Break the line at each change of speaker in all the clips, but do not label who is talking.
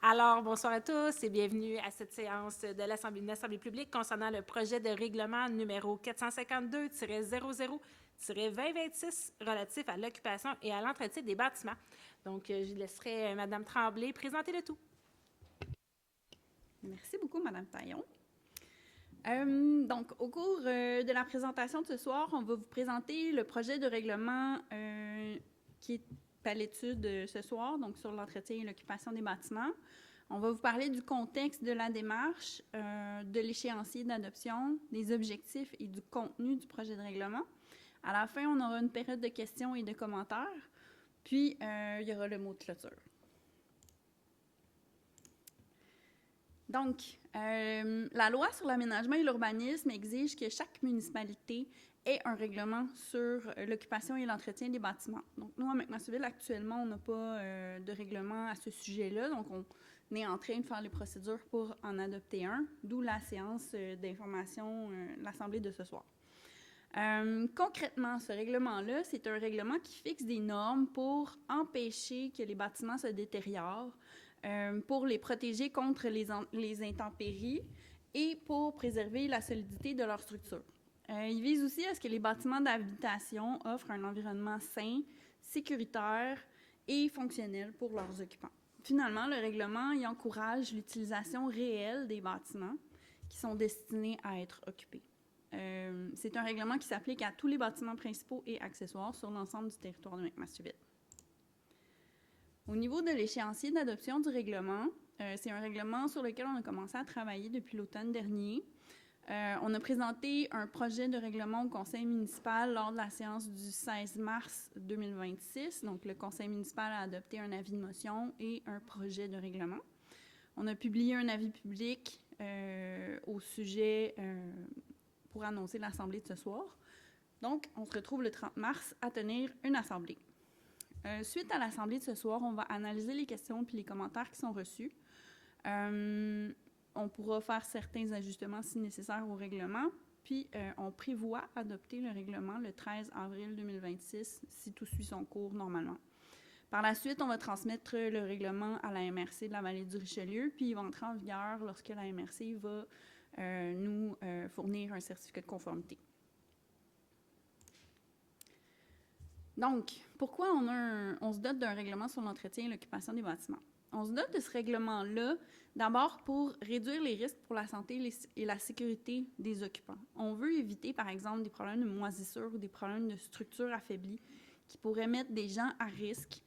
Alors, bonsoir à tous et bienvenue à cette séance de l'Assemblée publique concernant le projet de règlement numéro 452-00-2026 relatif à l'occupation et à l'entretien des bâtiments. Donc, je laisserai Mme Tremblay présenter le tout.
Merci beaucoup, Mme Taillon. Donc, au cours de la présentation de ce soir, on va vous présenter le projet de règlement qui est à l'étude ce soir, donc sur l'entretien et l'occupation des bâtiments. On va vous parler du contexte de la démarche, de l'échéancier d'adoption, des objectifs et du contenu du projet de règlement. À la fin, on aura une période de questions et de commentaires, puis il y aura le mot de clôture. Donc, la loi sur l'aménagement et l'urbanisme exige que chaque municipalité ait un règlement sur l'occupation et l'entretien des bâtiments. Donc, nous, à McMasterville, actuellement, on n'a pas de règlement à ce sujet-là. Donc, on est en train de faire les procédures pour en adopter un, d'où la séance d'information, l'Assemblée de ce soir. Concrètement, ce règlement-là, c'est un règlement qui fixe des normes pour empêcher que les bâtiments se détériorent, pour les protéger contre les intempéries et pour préserver la solidité de leur structure. Il vise aussi à ce que les bâtiments d'habitation offrent un environnement sain, sécuritaire et fonctionnel pour leurs occupants. Finalement, le règlement y encourage l'utilisation réelle des bâtiments qui sont destinés à être occupés. C'est un règlement qui s'applique à tous les bâtiments principaux et accessoires sur l'ensemble du territoire de McMasterville. Au niveau de l'échéancier d'adoption du règlement, c'est un règlement sur lequel on a commencé à travailler depuis l'automne dernier. On a présenté un projet de règlement au conseil municipal lors de la séance du 16 mars 2026. Donc, le conseil municipal a adopté un avis de motion et un projet de règlement. On a publié un avis public au sujet pour annoncer l'assemblée de ce soir. Donc, on se retrouve le 30 mars à tenir une assemblée. Suite à l'assemblée de ce soir, on va analyser les questions puis les commentaires qui sont reçus. On pourra faire certains ajustements si nécessaire au règlement, puis on prévoit adopter le règlement le 13 avril 2026 si tout suit son cours normalement. Par la suite, on va transmettre le règlement à la MRC de la Vallée du Richelieu, puis il va entrer en vigueur lorsque la MRC va nous fournir un certificat de conformité. Donc, pourquoi on se dote d'un règlement sur l'entretien et l'occupation des bâtiments? On se dote de ce règlement-là d'abord pour réduire les risques pour la santé et la sécurité des occupants. On veut éviter, par exemple, des problèmes de moisissure ou des problèmes de structure affaiblie qui pourraient mettre des gens à risque.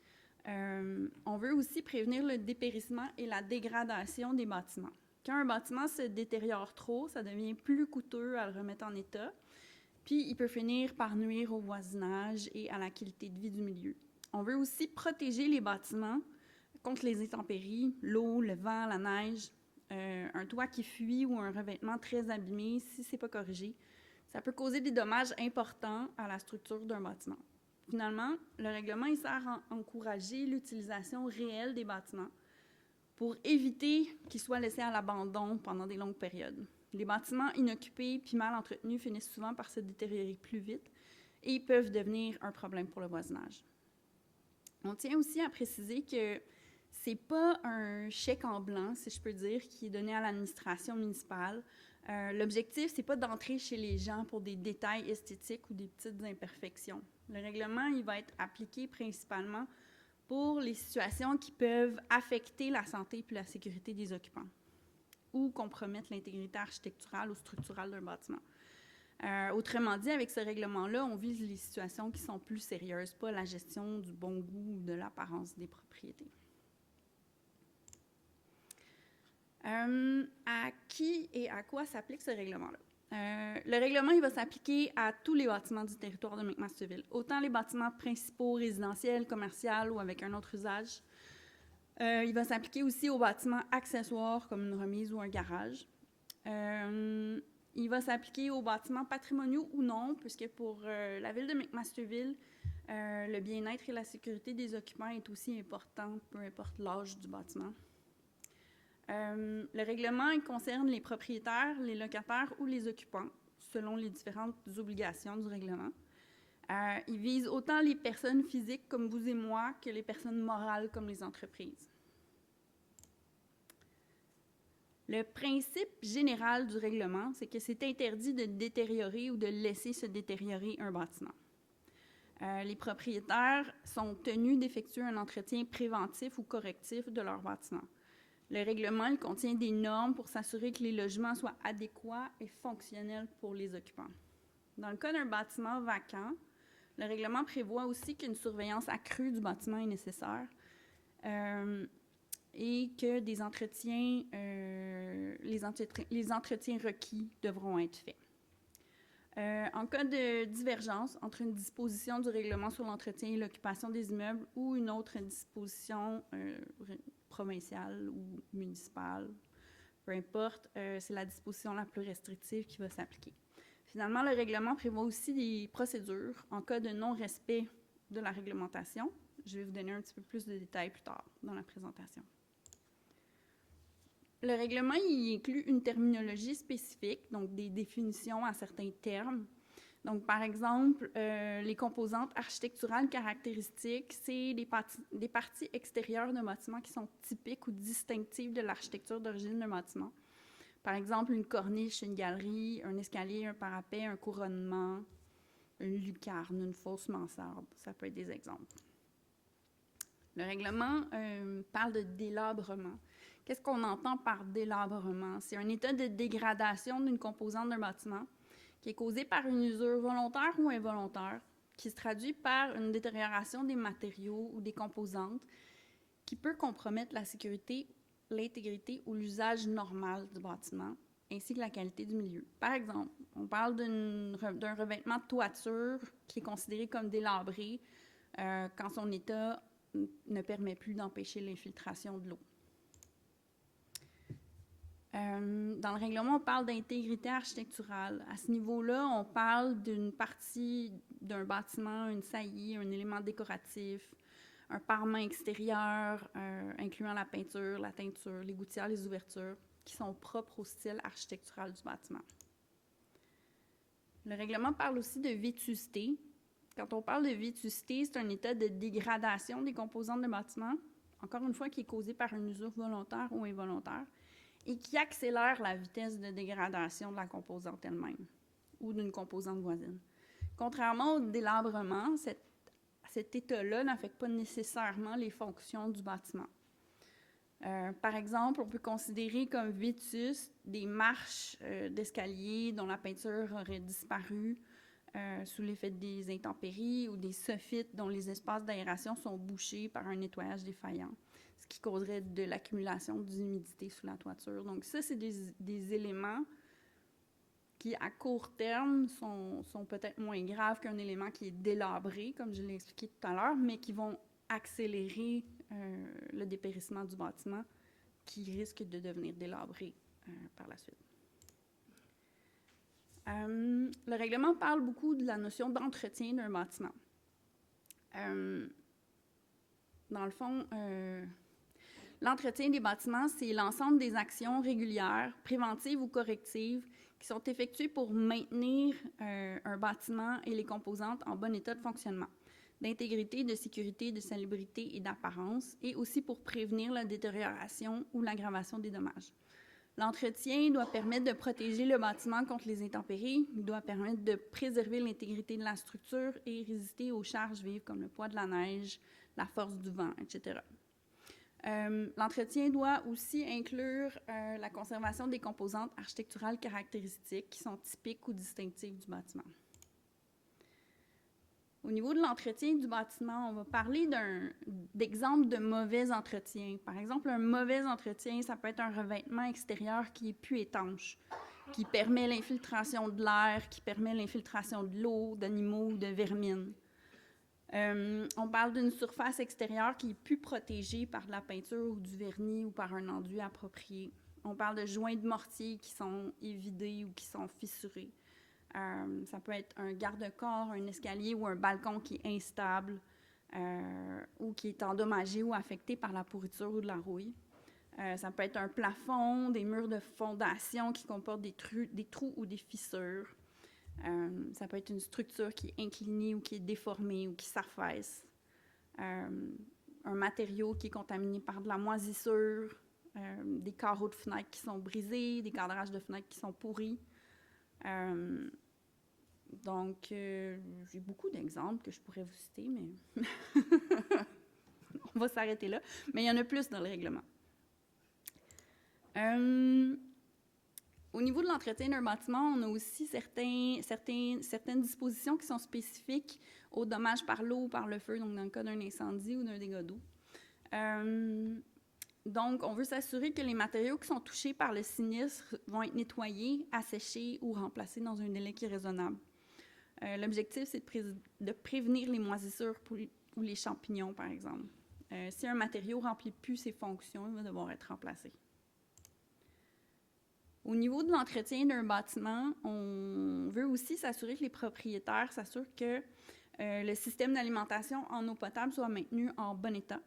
On veut aussi prévenir le dépérissement et la dégradation des bâtiments. Quand un bâtiment se détériore trop, ça devient plus coûteux à le remettre en état. Puis, il peut finir par nuire au voisinage et à la qualité de vie du milieu. On veut aussi protéger les bâtiments contre les intempéries, l'eau, le vent, la neige, un toit qui fuit ou un revêtement très abîmé, si ce n'est pas corrigé. Ça peut causer des dommages importants à la structure d'un bâtiment. Finalement, le règlement il sert à encourager l'utilisation réelle des bâtiments pour éviter qu'ils soient laissés à l'abandon pendant des longues périodes. Les bâtiments inoccupés puis mal entretenus finissent souvent par se détériorer plus vite et peuvent devenir un problème pour le voisinage. On tient aussi à préciser que c'est pas un chèque en blanc, si je peux dire, qui est donné à l'administration municipale. L'objectif, c'est pas d'entrer chez les gens pour des détails esthétiques ou des petites imperfections. Le règlement, il va être appliqué principalement pour les situations qui peuvent affecter la santé et la sécurité des occupants ou compromettre l'intégrité architecturale ou structurale d'un bâtiment. Autrement dit, avec ce règlement-là, on vise les situations qui sont plus sérieuses, pas la gestion du bon goût ou de l'apparence des propriétés. À qui et à quoi s'applique ce règlement-là? Le règlement il va s'appliquer à tous les bâtiments du territoire de McMasterville, autant les bâtiments principaux, résidentiels, commerciaux ou avec un autre usage. Il va s'appliquer aussi aux bâtiments accessoires comme une remise ou un garage. Il va s'appliquer aux bâtiments patrimoniaux ou non, puisque pour la ville de McMasterville, le bien-être et la sécurité des occupants est aussi important, peu importe l'âge du bâtiment. Le règlement il concerne les propriétaires, les locataires ou les occupants, selon les différentes obligations du règlement. Il vise autant les personnes physiques comme vous et moi que les personnes morales comme les entreprises. Le principe général du règlement, c'est que c'est interdit de détériorer ou de laisser se détériorer un bâtiment. Les propriétaires sont tenus d'effectuer un entretien préventif ou correctif de leur bâtiment. Le règlement il contient des normes pour s'assurer que les logements soient adéquats et fonctionnels pour les occupants. Dans le cas d'un bâtiment vacant, le règlement prévoit aussi qu'une surveillance accrue du bâtiment est nécessaire et que les entretiens requis devront être faits. En cas de divergence entre une disposition du règlement sur l'entretien et l'occupation des immeubles ou une autre disposition provinciale ou municipale, peu importe, c'est la disposition la plus restrictive qui va s'appliquer. Finalement, le règlement prévoit aussi des procédures en cas de non-respect de la réglementation. Je vais vous donner un petit peu plus de détails plus tard dans la présentation. Le règlement il inclut une terminologie spécifique, donc des définitions à certains termes. Donc, par exemple, les composantes architecturales caractéristiques, c'est des parties extérieures d'un bâtiment qui sont typiques ou distinctives de l'architecture d'origine d'un bâtiment. Par exemple, une corniche, une galerie, un escalier, un parapet, un couronnement, une lucarne, une fausse mansarde. Ça peut être des exemples. Le règlement parle de délabrement. Qu'est-ce qu'on entend par délabrement? C'est un état de dégradation d'une composante d'un bâtiment qui est causé par une usure volontaire ou involontaire, qui se traduit par une détérioration des matériaux ou des composantes qui peut compromettre la sécurité, l'intégrité ou l'usage normal du bâtiment, ainsi que la qualité du milieu. Par exemple, on parle d'un revêtement de toiture qui est considéré comme délabré quand son état ne permet plus d'empêcher l'infiltration de l'eau. Dans le règlement, on parle d'intégrité architecturale. À ce niveau-là, on parle d'une partie d'un bâtiment, une saillie, un élément décoratif, un parement extérieur, incluant la peinture, la teinture, les gouttières, les ouvertures, qui sont propres au style architectural du bâtiment. Le règlement parle aussi de vétusté. Quand on parle de vétusté, c'est un état de dégradation des composantes de bâtiment, encore une fois, qui est causé par une usure volontaire ou involontaire, et qui accélère la vitesse de dégradation de la composante elle-même ou d'une composante voisine. Contrairement au délabrement, cet état-là n'affecte pas nécessairement les fonctions du bâtiment. Par exemple, on peut considérer comme vétustes des marches d'escalier dont la peinture aurait disparu sous l'effet des intempéries ou des soffites dont les espaces d'aération sont bouchés par un nettoyage défaillant, ce qui causerait de l'accumulation d'humidité sous la toiture. Donc ça, c'est des éléments qui, à court terme, sont peut-être moins graves qu'un élément qui est délabré, comme je l'ai expliqué tout à l'heure, mais qui vont accélérer le dépérissement du bâtiment qui risque de devenir délabré par la suite. Le règlement parle beaucoup de la notion d'entretien d'un bâtiment. Dans le fond, l'entretien des bâtiments, c'est l'ensemble des actions régulières, préventives ou correctives qui sont effectuées pour maintenir un bâtiment et les composantes en bon état de fonctionnement, d'intégrité, de sécurité, de salubrité et d'apparence, et aussi pour prévenir la détérioration ou l'aggravation des dommages. L'entretien doit permettre de protéger le bâtiment contre les intempéries, il doit permettre de préserver l'intégrité de la structure et résister aux charges vives comme le poids de la neige, la force du vent, etc. L'entretien doit aussi inclure la conservation des composantes architecturales caractéristiques qui sont typiques ou distinctives du bâtiment. Au niveau de l'entretien du bâtiment, on va parler d'exemples de mauvais entretien. Par exemple, un mauvais entretien, ça peut être un revêtement extérieur qui est plus étanche, qui permet l'infiltration de l'air, qui permet l'infiltration de l'eau, d'animaux ou de vermine. On parle d'une surface extérieure qui est plus protégée par de la peinture ou du vernis ou par un enduit approprié. On parle de joints de mortier qui sont évidés ou qui sont fissurés. Ça peut être un garde-corps, un escalier ou un balcon qui est instable ou qui est endommagé ou affecté par la pourriture ou de la rouille. Ça peut être un plafond, des murs de fondation qui comportent des trous ou des fissures. Ça peut être une structure qui est inclinée ou qui est déformée ou qui s'affaisse. Un matériau qui est contaminé par de la moisissure, des carreaux de fenêtres qui sont brisés, des cadrages de fenêtres qui sont pourris. Donc, j'ai beaucoup d'exemples que je pourrais vous citer, mais on va s'arrêter là. Mais il y en a plus dans le règlement. Au niveau de l'entretien d'un bâtiment, on a aussi certaines dispositions qui sont spécifiques aux dommages par l'eau ou par le feu, donc dans le cas d'un incendie ou d'un dégât d'eau. Donc, on veut s'assurer que les matériaux qui sont touchés par le sinistre vont être nettoyés, asséchés ou remplacés dans un délai qui est raisonnable. L'objectif, c'est de prévenir les moisissures ou les champignons, par exemple. Si un matériau ne remplit plus ses fonctions, il va devoir être remplacé. Au niveau de l'entretien d'un bâtiment, on veut aussi s'assurer que les propriétaires s'assurent que le système d'alimentation en eau potable soit maintenu en bon état,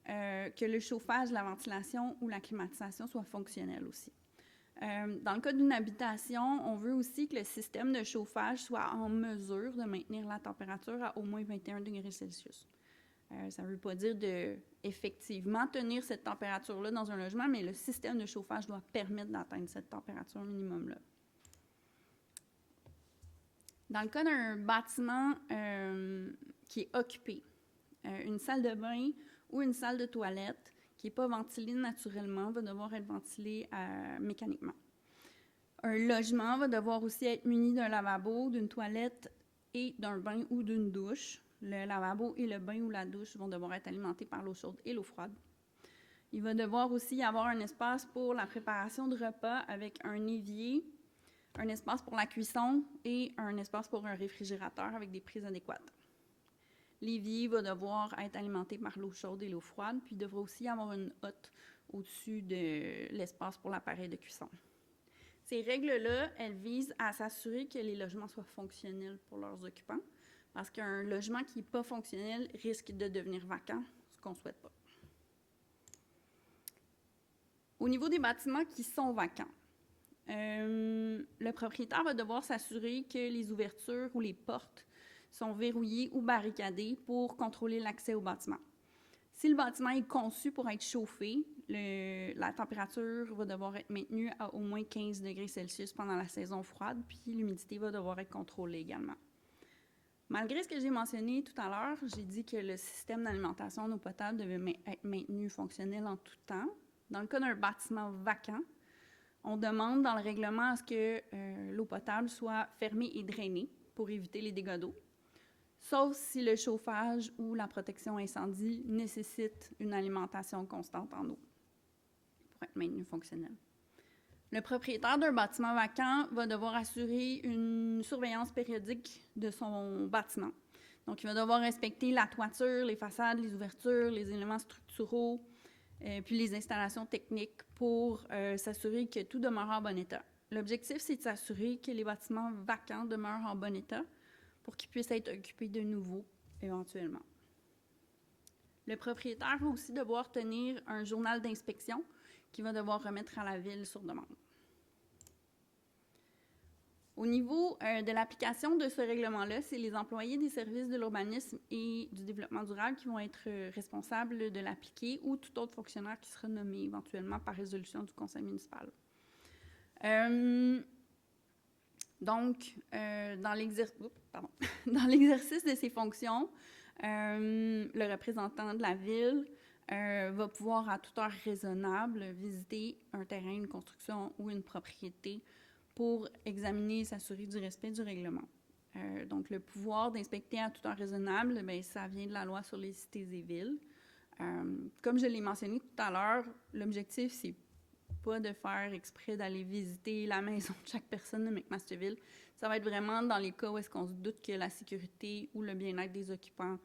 que le chauffage, la ventilation ou la climatisation soient fonctionnels aussi. Dans le cas d'une habitation, on veut aussi que le système de chauffage soit en mesure de maintenir la température à au moins 21 degrés Celsius. Ça ne veut pas dire d'effectivement tenir cette température-là dans un logement, mais le système de chauffage doit permettre d'atteindre cette température minimum-là. Dans le cas d'un bâtiment qui est occupé, une salle de bain ou une salle de toilette qui n'est pas ventilée naturellement va devoir être ventilée mécaniquement. Un logement va devoir aussi être muni d'un lavabo, d'une toilette et d'un bain ou d'une douche. Le lavabo et le bain ou la douche vont devoir être alimentés par l'eau chaude et l'eau froide. Il va devoir aussi y avoir un espace pour la préparation de repas avec un évier, un espace pour la cuisson et un espace pour un réfrigérateur avec des prises adéquates. L'évier va devoir être alimenté par l'eau chaude et l'eau froide, puis il devra aussi y avoir une hotte au-dessus de l'espace pour l'appareil de cuisson. Ces règles-là, elles visent à s'assurer que les logements soient fonctionnels pour leurs occupants, parce qu'un logement qui n'est pas fonctionnel risque de devenir vacant, ce qu'on ne souhaite pas. Au niveau des bâtiments qui sont vacants, le propriétaire va devoir s'assurer que les ouvertures ou les portes sont verrouillées ou barricadées pour contrôler l'accès au bâtiment. Si le bâtiment est conçu pour être chauffé, la température va devoir être maintenue à au moins 15 degrés Celsius pendant la saison froide, puis l'humidité va devoir être contrôlée également. Malgré ce que j'ai mentionné tout à l'heure, j'ai dit que le système d'alimentation en eau potable devait être maintenu fonctionnel en tout temps. Dans le cas d'un bâtiment vacant, on demande dans le règlement à ce que l'eau potable soit fermée et drainée pour éviter les dégâts d'eau, sauf si le chauffage ou la protection incendie nécessite une alimentation constante en eau pour être maintenu fonctionnel. Le propriétaire d'un bâtiment vacant va devoir assurer une surveillance périodique de son bâtiment. Donc, il va devoir inspecter la toiture, les façades, les ouvertures, les éléments structuraux, puis les installations techniques pour s'assurer que tout demeure en bon état. L'objectif, c'est de s'assurer que les bâtiments vacants demeurent en bon état pour qu'ils puissent être occupés de nouveau, éventuellement. Le propriétaire va aussi devoir tenir un journal d'inspection qu'il va devoir remettre à la ville sur demande. Au niveau de l'application de ce règlement-là, c'est les employés des services de l'urbanisme et du développement durable qui vont être responsables de l'appliquer ou tout autre fonctionnaire qui sera nommé éventuellement par résolution du conseil municipal. Donc, dans l'exercice de ces fonctions, le représentant de la ville va pouvoir, à toute heure raisonnable, visiter un terrain, une construction ou une propriété pour examiner et s'assurer du respect du règlement. Donc, le pouvoir d'inspecter à toute heure raisonnable, bien, ça vient de la loi sur les cités et villes. Comme je l'ai mentionné tout à l'heure, l'objectif, c'est pas de faire exprès d'aller visiter la maison de chaque personne de McMasterville. Ça va être vraiment dans les cas où est-ce qu'on se doute que la sécurité ou le bien-être des occupants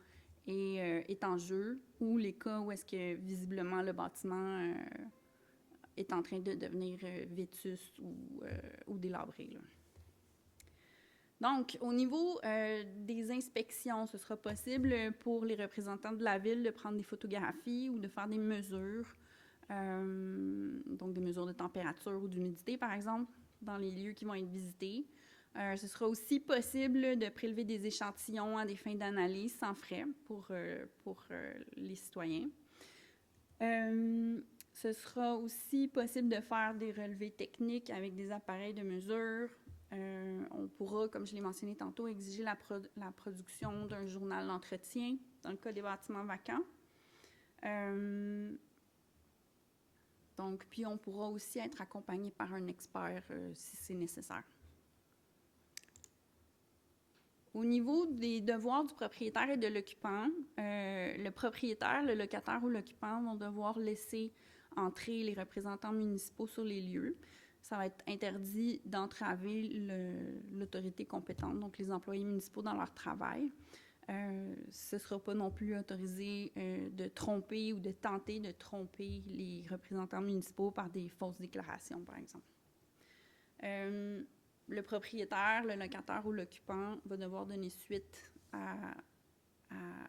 est en jeu, ou les cas où est-ce que visiblement le bâtiment est en train de devenir vétuste ou délabré, là. Donc, au niveau des inspections, ce sera possible pour les représentants de la ville de prendre des photographies ou de faire des mesures, donc des mesures de température ou d'humidité, par exemple, dans les lieux qui vont être visités. Ce sera aussi possible de prélever des échantillons à des fins d'analyse sans frais pour les citoyens. Ce sera aussi possible de faire des relevés techniques avec des appareils de mesure. On pourra, comme je l'ai mentionné tantôt, exiger la production d'un journal d'entretien dans le cas des bâtiments vacants. Donc, puis on pourra aussi être accompagné par un expert si c'est nécessaire. Au niveau des devoirs du propriétaire et de l'occupant, le propriétaire, le locataire ou l'occupant vont devoir laisser entrer les représentants municipaux sur les lieux. Ça va être interdit d'entraver l'autorité compétente, donc les employés municipaux dans leur travail. Ce ne sera pas non plus autorisé de tromper ou de tenter de tromper les représentants municipaux par des fausses déclarations, par exemple. Le propriétaire, le locataire ou l'occupant va devoir donner suite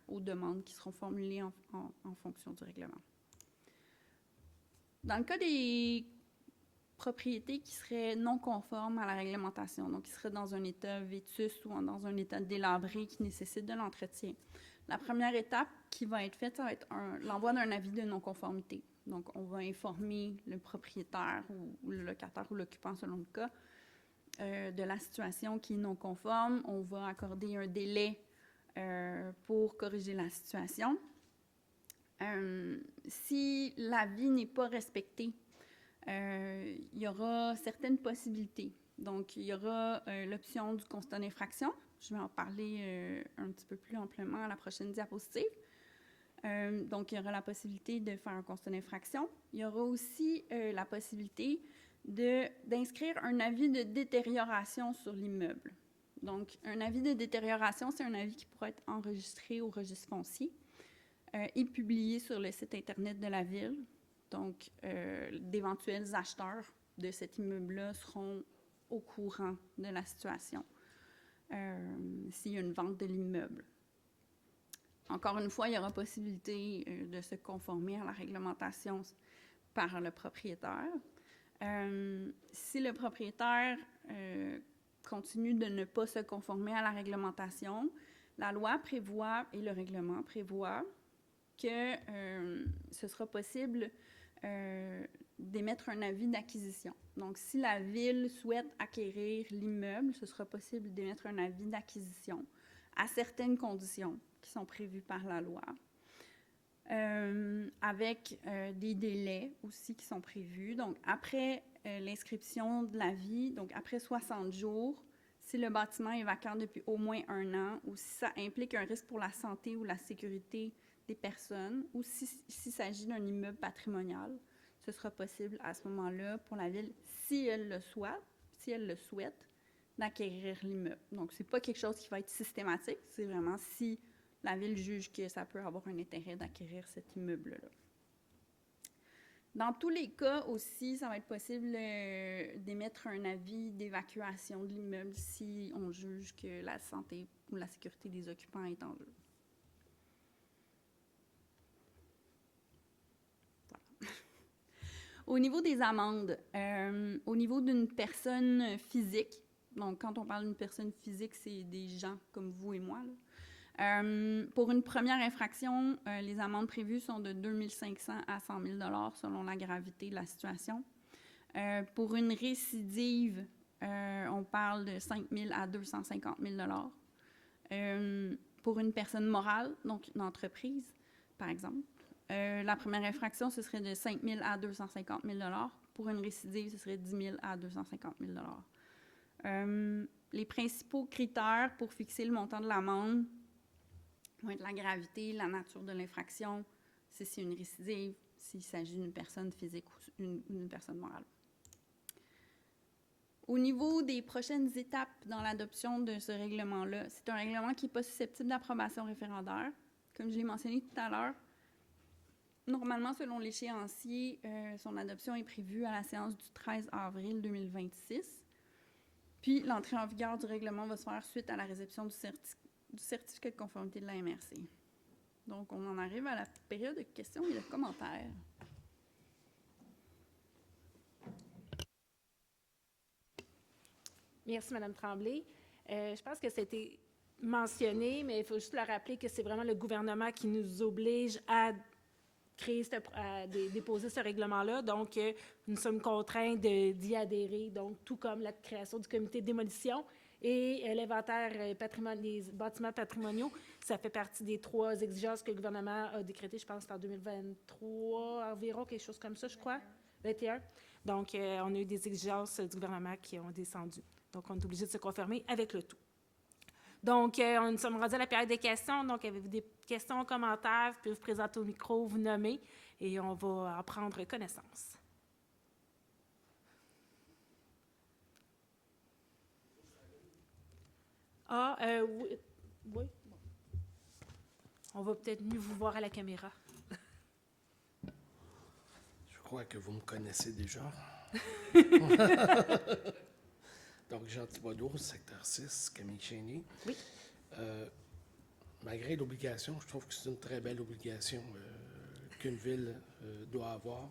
aux demandes qui seront formulées en fonction du règlement. Dans le cas des propriétés qui seraient non conformes à la réglementation, donc qui seraient dans un état vétuste ou dans un état délabré qui nécessite de l'entretien, la première étape qui va être faite, ça va être l'envoi d'un avis de non-conformité. Donc, on va informer le propriétaire ou le locataire ou l'occupant, selon le cas, de la situation qui est non conforme. On va accorder un délai pour corriger la situation. Si l'avis n'est pas respecté, il y aura certaines possibilités. Donc, il y aura l'option du constat d'infraction. Je vais en parler un petit peu plus amplement à la prochaine diapositive. Donc, il y aura la possibilité de faire un constat d'infraction. Il y aura aussi la possibilité d'inscrire un avis de détérioration sur l'immeuble. Donc, un avis de détérioration, c'est un avis qui pourrait être enregistré au registre foncier et publié sur le site Internet de la Ville. Donc, d'éventuels acheteurs de cet immeuble-là seront au courant de la situation s'il y a une vente de l'immeuble. Encore une fois, il y aura possibilité de se conformer à la réglementation par le propriétaire. Si le propriétaire continue de ne pas se conformer à la réglementation, la loi prévoit et le règlement prévoit que ce sera possible d'émettre un avis d'acquisition. Donc, si la Ville souhaite acquérir l'immeuble, ce sera possible d'émettre un avis d'acquisition à certaines conditions qui sont prévues par la loi. Avec des délais aussi qui sont prévus. Donc, après l'inscription de l'avis, donc après 60 jours, si le bâtiment est vacant depuis au moins 1 an ou si ça implique un risque pour la santé ou la sécurité des personnes ou s'il s'agit d'un immeuble patrimonial, ce sera possible à ce moment-là pour la Ville, si elle le souhaite, d'acquérir l'immeuble. Donc, ce n'est pas quelque chose qui va être systématique, c'est vraiment si la Ville juge que ça peut avoir un intérêt d'acquérir cet immeuble-là. Dans tous les cas aussi, ça va être possible d'émettre un avis d'évacuation de l'immeuble si on juge que la santé ou la sécurité des occupants est en jeu. Voilà. Au niveau des amendes, au niveau d'une personne physique, donc quand on parle d'une personne physique, c'est des gens comme vous et moi, là. Pour une première infraction, les amendes prévues sont de 2 500 à 100 000 $ selon la gravité de la situation. Pour une récidive, on parle de 5 000 à 250 000 $. Pour une personne morale, donc une entreprise, par exemple, la première infraction, ce serait de 5 000 à 250 000 $. Pour une récidive, ce serait 10 000 à 250 000 $. Les principaux critères pour fixer le montant de l'amende vont être la gravité, la nature de l'infraction, si c'est une récidive, s'il s'agit d'une personne physique ou d'une personne morale. Au niveau des prochaines étapes dans l'adoption de ce règlement-là, c'est un règlement qui n'est pas susceptible d'approbation référendaire. Comme je l'ai mentionné tout à l'heure, normalement, selon l'échéancier, son adoption est prévue à la séance du 13 avril 2026. Puis, l'entrée en vigueur du règlement va se faire suite à la réception du certificat de conformité de la MRC. Donc, on en arrive à la période de questions et de commentaires.
Merci, Mme Tremblay. Je pense que ça a été mentionné, mais il faut juste le rappeler que c'est vraiment le gouvernement qui nous oblige à déposer ce règlement-là. Donc, nous sommes contraints d'y adhérer, donc tout comme la création du comité de démolition et l'inventaire des bâtiments patrimoniaux. Ça fait partie des 3 exigences que le gouvernement a décrétées, je pense que c'est en 2023 environ, quelque chose comme ça, je crois, 21. Donc, on a eu des exigences du gouvernement qui ont descendu. Donc, on est obligé de se conformer avec le tout. Donc, nous sommes rendus à la période des questions. Donc, avez-vous des questions, commentaires? Vous pouvez vous présenter au micro, vous nommer, et on va en prendre connaissance. Oui. Oui. On va peut-être mieux vous voir à la caméra.
Je crois que vous me connaissez déjà. Donc, Jean Thibodeau, secteur 6, Camille Chénier.
Oui.
Malgré l'obligation, je trouve que c'est une très belle obligation qu'une ville doit avoir.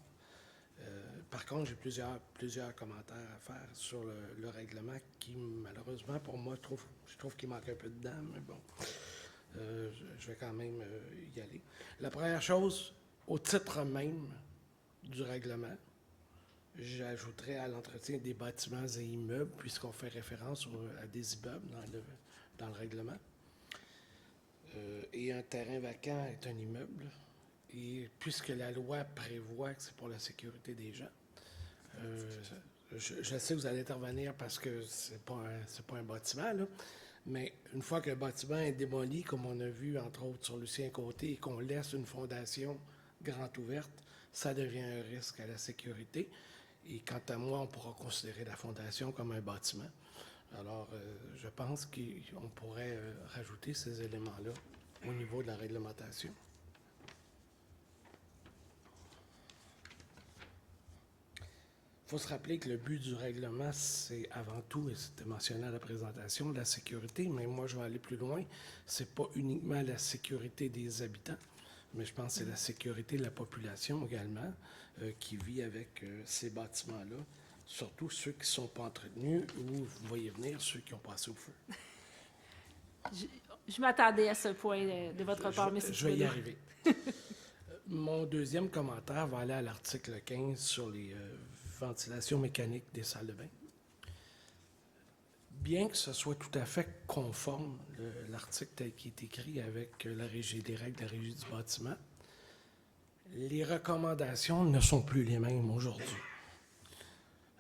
Par contre, j'ai plusieurs commentaires à faire sur le règlement qui, malheureusement, pour moi, je trouve qu'il manque un peu dedans, mais bon, je vais quand même y aller. La première chose, au titre même du règlement, j'ajouterais à l'entretien des bâtiments et immeubles, puisqu'on fait référence à des immeubles dans le règlement. Et un terrain vacant est un immeuble. Et puisque la loi prévoit que c'est pour la sécurité des gens, je sais que vous allez intervenir parce que c'est pas un bâtiment, là, mais une fois que le bâtiment est démoli, comme on a vu entre autres sur Lucien Côté, et qu'on laisse une fondation grande ouverte, ça devient un risque à la sécurité. Et quant à moi, on pourra considérer la fondation comme un bâtiment. Alors, je pense qu'on pourrait rajouter ces éléments-là au niveau de la réglementation. Il faut se rappeler que le but du règlement, c'est avant tout, et c'était mentionné à la présentation, la sécurité, mais moi, je vais aller plus loin. C'est pas uniquement la sécurité des habitants, mais je pense que c'est la sécurité de la population également qui vit avec ces bâtiments-là, surtout ceux qui ne sont pas entretenus ou, vous voyez venir, ceux qui ont passé au feu.
Je m'attendais à ce point de votre part, M.
Je vais y arriver. Mon deuxième commentaire va aller à l'article 15 sur les ventilations mécaniques des salles de bain. Bien que ce soit tout à fait conforme, l'article tel qu'il est écrit avec les règles de la régie du bâtiment, les recommandations ne sont plus les mêmes aujourd'hui.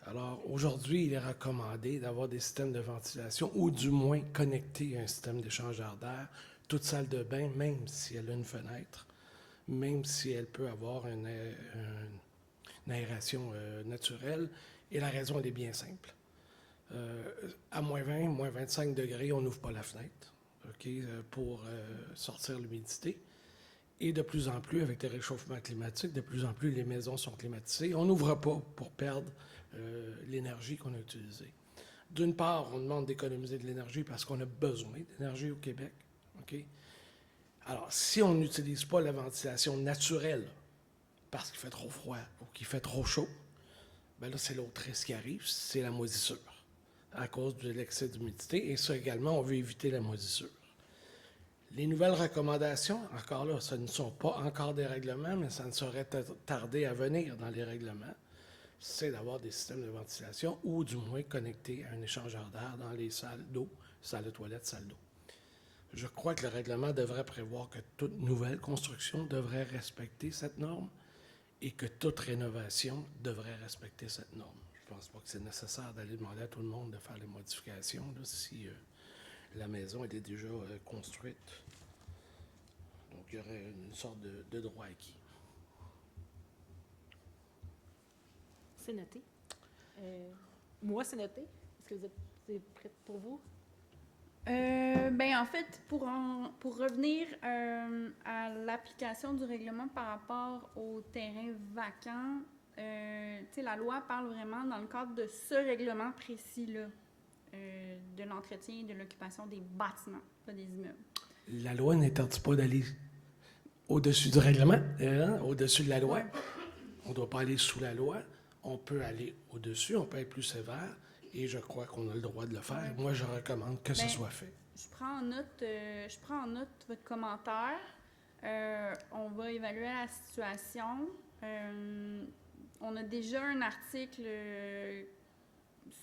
Alors, aujourd'hui, il est recommandé d'avoir des systèmes de ventilation ou du moins connectés à un système d'échangeur d'air, toute salle de bain, même si elle a une fenêtre, même si elle peut avoir une aération naturelle. Et la raison, elle est bien simple. À moins 20, moins 25 degrés, on n'ouvre pas la fenêtre pour sortir l'humidité. Et de plus en plus, avec les réchauffements climatiques, de plus en plus, les maisons sont climatisées. On n'ouvre pas pour perdre l'énergie qu'on a utilisée. D'une part, on demande d'économiser de l'énergie parce qu'on a besoin d'énergie au Québec. Alors, si on n'utilise pas la ventilation naturelle parce qu'il fait trop froid ou qu'il fait trop chaud, bien là, c'est l'autre risque qui arrive, c'est la moisissure à cause de l'excès d'humidité. Et ça également, on veut éviter la moisissure. Les nouvelles recommandations, encore là, ce ne sont pas encore des règlements, mais ça ne saurait tarder à venir dans les règlements, c'est d'avoir des systèmes de ventilation ou du moins connectés à un échangeur d'air dans les salles d'eau, salles de toilette, salles d'eau. Je crois que le règlement devrait prévoir que toute nouvelle construction devrait respecter cette norme et que toute rénovation devrait respecter cette norme. Je ne pense pas que c'est nécessaire d'aller demander à tout le monde de faire les modifications là, si la maison était déjà construite. Donc, il y aurait une sorte de droit acquis.
C'est noté. Moi, c'est noté. Est-ce que vous êtes prête pour vous?
En fait, pour revenir à l'application du règlement par rapport au terrain vacant, la loi parle vraiment dans le cadre de ce règlement précis-là, de l'entretien et de l'occupation des bâtiments, pas des immeubles.
La loi n'interdit pas d'aller au-dessus du règlement, au-dessus de la loi.
Ouais.
On ne doit pas aller sous la loi. On peut aller au-dessus, on peut être plus sévère. Et je crois qu'on a le droit de le faire.
Ouais.
Moi, je recommande que ce soit fait.
Je prends en note votre commentaire. On va évaluer la situation. On a déjà un article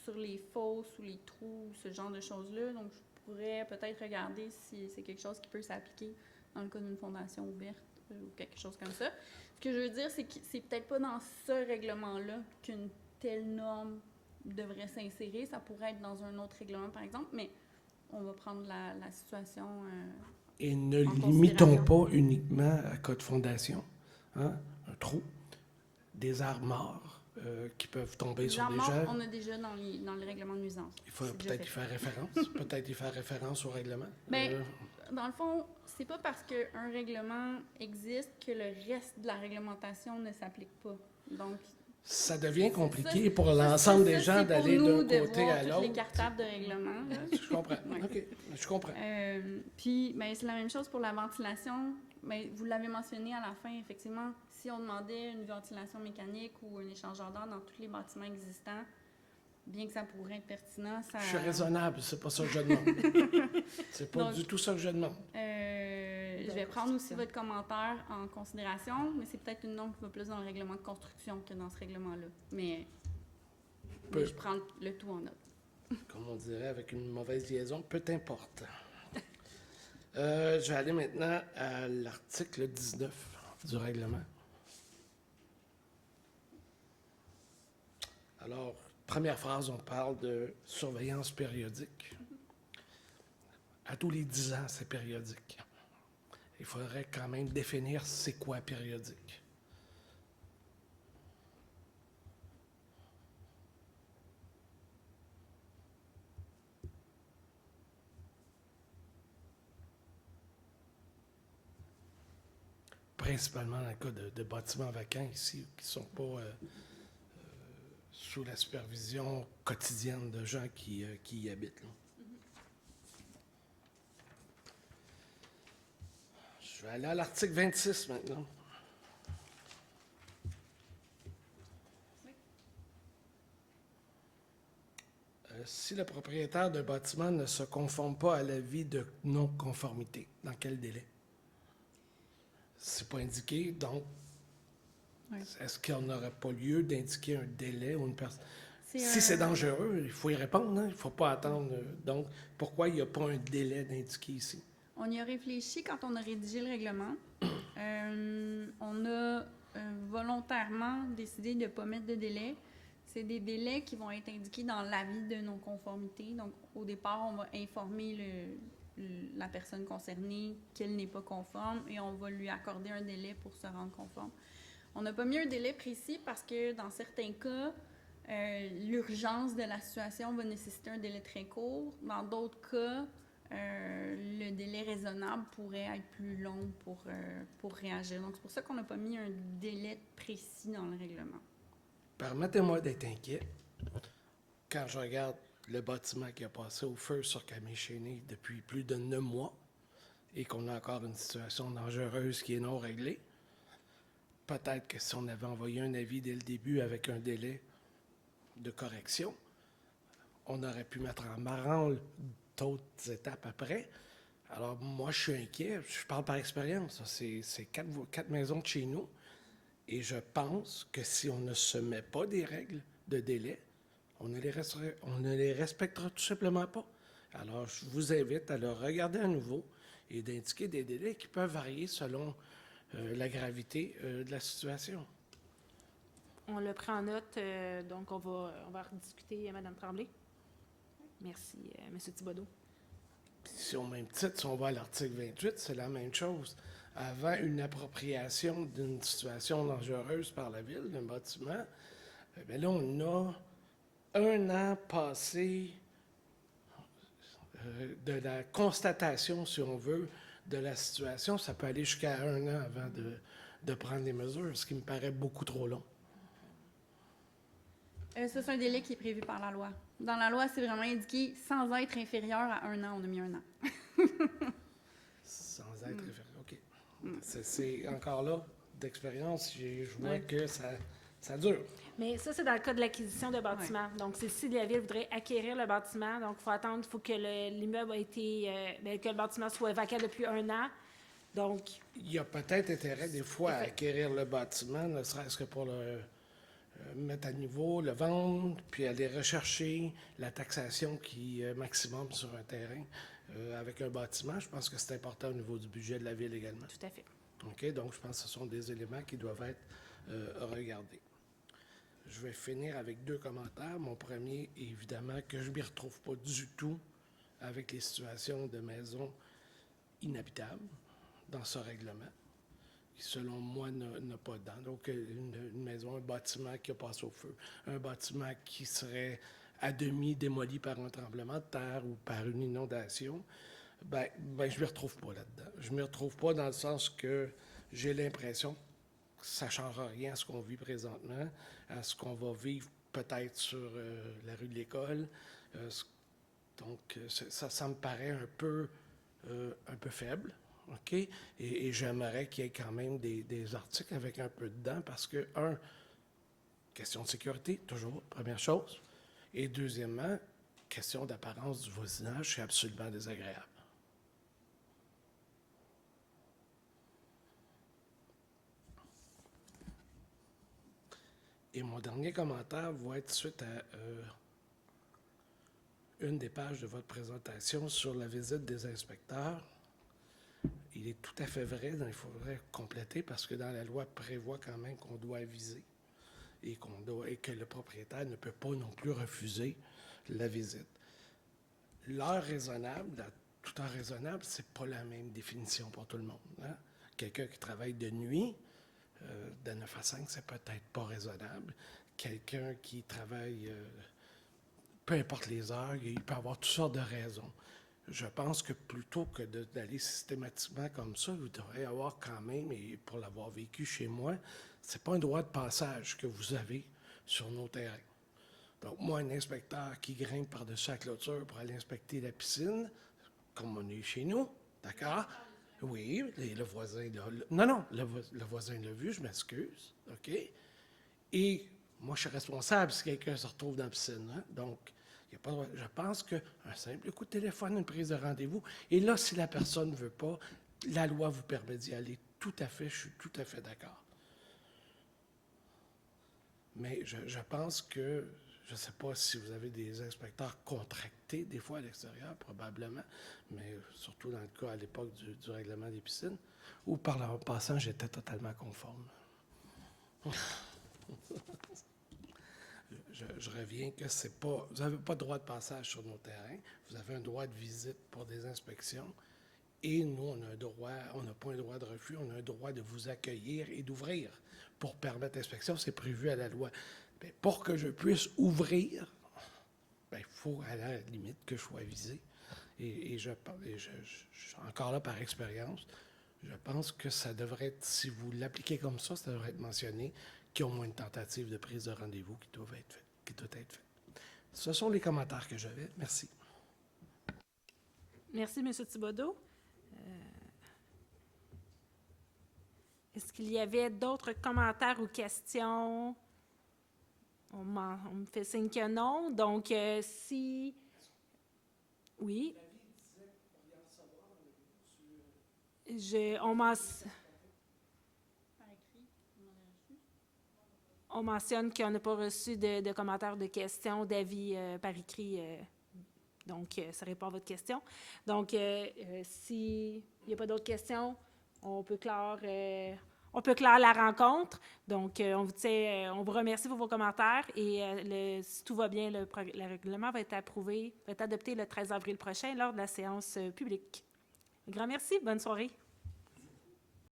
sur les fosses ou les trous, ce genre de choses-là. Donc, je pourrais peut-être regarder si c'est quelque chose qui peut s'appliquer dans le cas d'une fondation ouverte ou quelque chose comme ça. Ce que je veux dire, c'est que c'est peut-être pas dans ce règlement-là qu'une telle norme devrait s'insérer. Ça pourrait être dans un autre règlement, par exemple, mais on va prendre la situation
Et ne
en
limitons
considération.
pas uniquement à cas de fondation, hein, un trou, des arbres morts qui peuvent tomber
Les
sur des
armes mortes,
gens.
on a déjà dans le règlement de nuisance.
Il faut
C'est déjà
peut-être y
fait.
faire référence. Peut-être y faire référence au règlement.
Ben, dans le fond, c'est pas parce qu'un règlement existe que le reste de la réglementation ne s'applique pas. Donc,
ça devient compliqué
ça,
pour
ça,
l'ensemble
ça,
des gens
c'est pour
d'aller
nous
d'un
de
côté
voir
à
toutes
l'autre.
les cartables de règlement. là.
Je comprends.
Ouais.
OK, je comprends.
Puis, ben, c'est la même chose pour la ventilation. Mais vous l'avez mentionné à la fin, effectivement, si on demandait une ventilation mécanique ou un échangeur d'air dans tous les bâtiments existants, bien que ça pourrait être pertinent, ça...
Je suis raisonnable, c'est pas ça que je demande. C'est pas
Donc,
du tout ça que je demande.
Je vais prendre aussi votre commentaire en considération, mais c'est peut-être une norme qui va plus dans le règlement de construction que dans ce règlement-là. Mais je prends le tout en note.
Comme on dirait avec une mauvaise liaison, peu importe. Je vais aller maintenant à l'article 19 du règlement. Alors, première phrase, on parle de surveillance périodique. À tous les 10 ans, c'est périodique. Il faudrait quand même définir c'est quoi périodique. Principalement dans le cas de bâtiments vacants ici, qui ne sont pas sous la supervision quotidienne de gens qui y habitent. Là. Je vais aller à l'article 26 maintenant. Si le propriétaire d'un bâtiment ne se conforme pas à l'avis de non-conformité, dans quel délai? C'est pas indiqué, donc
Oui.
est-ce qu'on n'aurait pas lieu d'indiquer un délai ou une personne? Si
un-
c'est dangereux, il faut y répondre, hein? Il ne faut pas attendre. Donc, pourquoi il n'y a pas un délai d'indiquer ici?
On y a réfléchi quand on a rédigé le règlement. On a volontairement décidé de ne pas mettre de délai. C'est des délais qui vont être indiqués dans l'avis de non-conformité. Donc, au départ, on va informer la personne concernée qu'elle n'est pas conforme et on va lui accorder un délai pour se rendre conforme. On n'a pas mis un délai précis parce que dans certains cas, l'urgence de la situation va nécessiter un délai très court. Dans d'autres cas, le délai raisonnable pourrait être plus long pour réagir. Donc, c'est pour ça qu'on n'a pas mis un délai précis dans le règlement.
Permettez-moi d'être inquiet quand je regarde le bâtiment qui a passé au feu sur Camille-Chénier depuis plus de 9 mois et qu'on a encore une situation dangereuse qui est non réglée. Peut-être que si on avait envoyé un avis dès le début avec un délai de correction, on aurait pu mettre en branle d'autres étapes après. Alors, moi, je suis inquiet. Je parle par expérience. C'est 4 maisons de chez nous. Et je pense que si on ne se met pas des règles de délai, on ne les respectera tout simplement pas. Alors, je vous invite à le regarder à nouveau et d'indiquer des délais qui peuvent varier selon la gravité de la situation.
On l'a pris en note, donc on va rediscuter, Mme Tremblay. Merci, M. Thibodeau.
Puis si au même titre, si on va à l'article 28, c'est la même chose. Avant une appropriation d'une situation dangereuse par la ville, d'un bâtiment, bien là, on a 1 an passé de la constatation, si on veut, de la situation. Ça peut aller jusqu'à 1 an avant de prendre les mesures, ce qui me paraît beaucoup trop long.
Ça, c'est un délai qui est prévu par la loi. Dans la loi, c'est vraiment indiqué sans être inférieur à 1 an. On a mis 1 an.
Sans être référé. OK. C'est encore là, d'expérience, je vois que ça dure.
Mais ça, c'est dans le cas de l'acquisition de bâtiments. Donc, c'est si la ville voudrait acquérir le bâtiment, donc il faut attendre, il faut que l'immeuble a été, que le bâtiment soit vacant depuis 1 an. Donc,
Il y a peut-être intérêt des fois à acquérir le bâtiment, ne serait-ce que pour le mettre à niveau, le vendre, puis aller rechercher la taxation qui est maximum sur un terrain avec un bâtiment. Je pense que c'est important au niveau du budget de la ville également.
tout à fait.
OK? Donc, je pense que ce sont des éléments qui doivent être regardés. Je vais finir avec 2 commentaires. Mon premier, évidemment, que je ne m'y retrouve pas du tout avec les situations de maisons inhabitables dans ce règlement, qui, selon moi, n'a pas dedans. Donc, une maison, un bâtiment qui a passé au feu, un bâtiment qui serait à demi démoli par un tremblement de terre ou par une inondation, ben je ne m'y retrouve pas là-dedans. Je ne m'y retrouve pas dans le sens que j'ai l'impression que ça ne changera rien à ce qu'on vit présentement, à ce qu'on va vivre peut-être sur la rue de l'École. Donc, ça me paraît un peu faible. OK? Et j'aimerais qu'il y ait quand même des articles avec un peu dedans parce que, question de sécurité, toujours, première chose. Et deuxièmement, question d'apparence du voisinage, c'est absolument désagréable. Et mon dernier commentaire va être suite à une des pages de votre présentation sur la visite des inspecteurs. Il est tout à fait vrai, il faudrait compléter parce que dans la loi prévoit quand même qu'on doit aviser et que le propriétaire ne peut pas non plus refuser la visite. L'heure raisonnable, tout heure raisonnable, c'est pas la même définition pour tout le monde. Hein? Quelqu'un qui travaille de nuit, de 9 à 5, c'est peut-être pas raisonnable. Quelqu'un qui travaille, peu importe les heures, il peut avoir toutes sortes de raisons. Je pense que plutôt que d'aller systématiquement comme ça, vous devriez avoir quand même, et pour l'avoir vécu chez moi, c'est pas un droit de passage que vous avez sur nos terrains. Donc, moi, un inspecteur qui grimpe par-dessus la clôture pour aller inspecter la piscine, comme on est chez nous, d'accord? Oui, le voisin le voisin l'a vu, je m'excuse, OK? Et moi, je suis responsable si quelqu'un se retrouve dans la piscine, hein? Donc, il y a pas de droit. Je pense qu'un simple coup de téléphone, une prise de rendez-vous, et là, si la personne ne veut pas, la loi vous permet d'y aller. Tout à fait, je suis tout à fait d'accord. Mais je pense que, je ne sais pas si vous avez des inspecteurs contractés, des fois à l'extérieur, probablement, mais surtout dans le cas à l'époque du règlement des piscines, où par le passant, j'étais totalement conforme. Je reviens que c'est pas... Vous n'avez pas de droit de passage sur nos terrains, vous avez un droit de visite pour des inspections, et nous, on n'a pas un droit de refus, on a un droit de vous accueillir et d'ouvrir pour permettre l'inspection, c'est prévu à la loi. Bien, pour que je puisse ouvrir, il faut à la limite que je sois avisé. Et je suis encore là par expérience, je pense que ça devrait être, si vous l'appliquez comme ça devrait être mentionné qu'il y a au moins une tentative de prise de rendez-vous qui doit être faite. Ce sont les commentaires que j'avais. Merci.
Merci, M. Thibodeau. Est-ce qu'il y avait d'autres commentaires ou questions? On me fait signe que non. Donc, si... Oui. On mentionne qu'on n'a pas reçu de commentaires, de questions, d'avis par écrit. Donc, ça répond à votre question. Donc, s'il n'y a pas d'autres questions, on peut clore la rencontre. Donc, on vous remercie pour vos commentaires et si tout va bien, le règlement va être adopté le 13 avril prochain lors de la séance publique. Un grand merci. Bonne soirée.